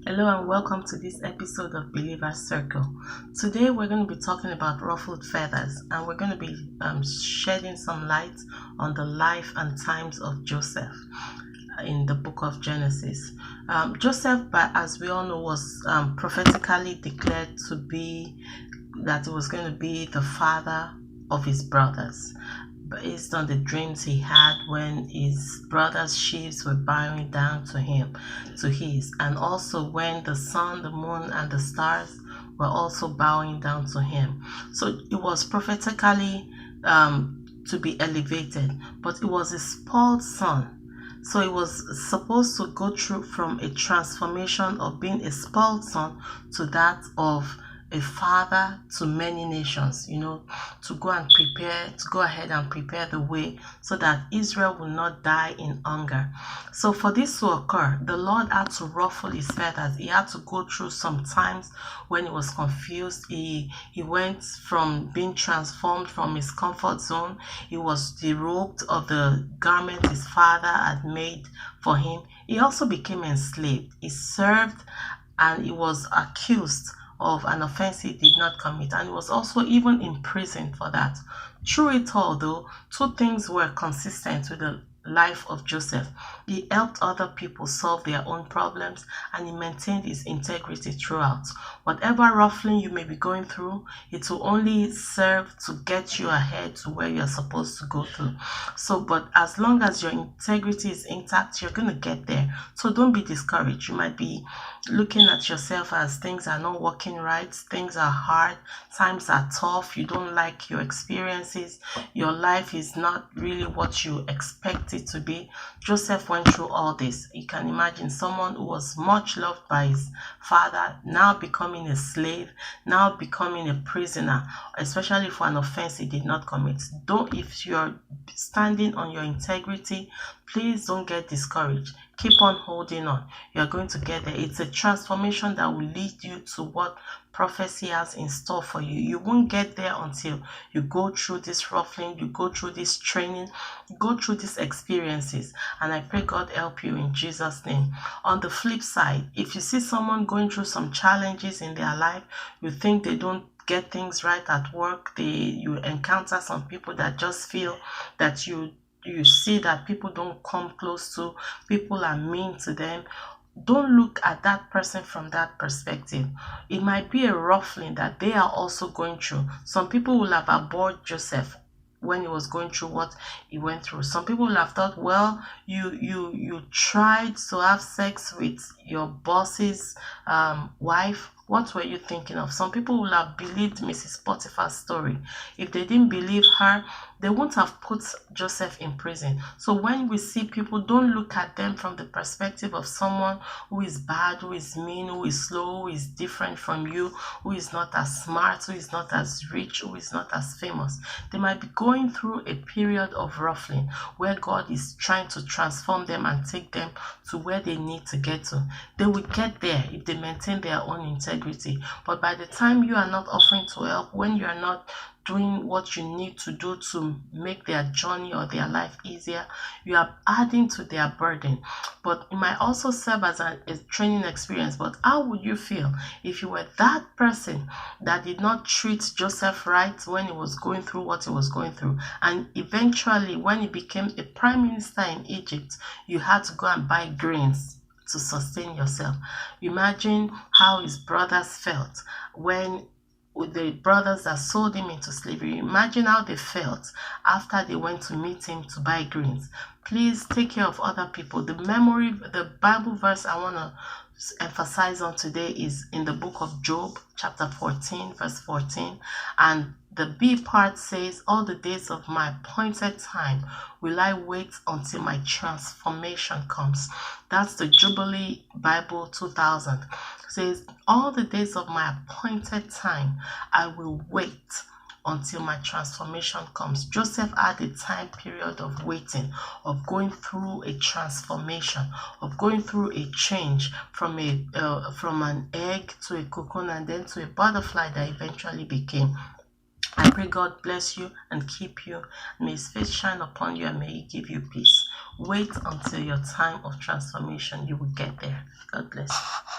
Hello and welcome to this episode of Believer's Circle. Today we're going to be talking about ruffled feathers, and we're going to be shedding some light on the life and times of Joseph in the book of Genesis. Joseph, as we all know, was prophetically declared to be that he was going to be the father of his brothers, based on the dreams he had when his brothers' sheaves were bowing down to his, and also when the sun, the moon, and the stars were also bowing down to him. So it was prophetically to be elevated, but it was a spoiled son. So it was supposed to go through from a transformation of being a spoiled son to that of a father to many nations, to go ahead and prepare the way so that Israel will not die in hunger. So for this to occur, the Lord had to ruffle his feathers. He had to go through some times when he was confused. He went from being transformed from his comfort zone. He was derobed of the garment his father had made for him. He also became enslaved. He served and he was accused of an offense he did not commit, and he was also even imprisoned for that. Through it all, though, two things were consistent with the life of Joseph. He helped other people solve their own problems, and he maintained his integrity throughout. Whatever ruffling you may be going through, it will only serve to get you ahead to where you're supposed to go through. But as long as your integrity is intact, you're going to get there. So don't be discouraged. You might be looking at yourself as things are not working right, things are hard, times are tough, you don't like your experiences, your life is not really what you expect it to be. Joseph went through all this. You can imagine someone who was much loved by his father now becoming a slave, now becoming a prisoner, especially for an offense he did not commit. If you're standing on your integrity, please don't get discouraged. Keep on holding on. You're going to get there. It's a transformation that will lead you to what prophecy has in store for you. You won't get there until you go through this ruffling, you go through this training, you go through these experiences. And I pray God help you in Jesus' name. On the flip side, if you see someone going through some challenges in their life, you think they don't get things right at work, you encounter some people that just feel that you see that people don't come close to, people are mean to them. Don't look at that person from that perspective. It might be a ruffling that they are also going through. Some people will have abhorred Joseph when he was going through what he went through. Some people will have thought, well, you tried to have sex with your boss's wife. What were you thinking of? Some people will have believed Mrs. Potiphar's story. If they didn't believe her, they wouldn't have put Joseph in prison. So when we see people, don't look at them from the perspective of someone who is bad, who is mean, who is slow, who is different from you, who is not as smart, who is not as rich, who is not as famous. They might be going through a period of ruffling where God is trying to transform them and take them to where they need to get to. They will get there if they maintain their own integrity. But by the time you are not offering to help, when you are not doing what you need to do to make their journey or their life easier, you are adding to their burden. But it might also serve as a training experience. But how would you feel if you were that person that did not treat Joseph right when he was going through what he was going through, and eventually when he became a prime minister in Egypt, you had to go and buy grains to sustain yourself? Imagine how his brothers felt when with the brothers that sold him into slavery. Imagine how they felt after they went to meet him to buy grains. Please take care of other people. The Bible verse I want to emphasize on today is in the book of Job, chapter 14, verse 14. And the B part says, all the days of my appointed time will I wait until my transformation comes. That's the Jubilee Bible 2000. It says, all the days of my appointed time I will wait until my transformation comes. Joseph had a time period of waiting, of going through a transformation, of going through a change from an egg to a cocoon and then to a butterfly that eventually became. I pray God bless you and keep you. May His face shine upon you and may He give you peace. Wait until your time of transformation. You will get there. God bless you.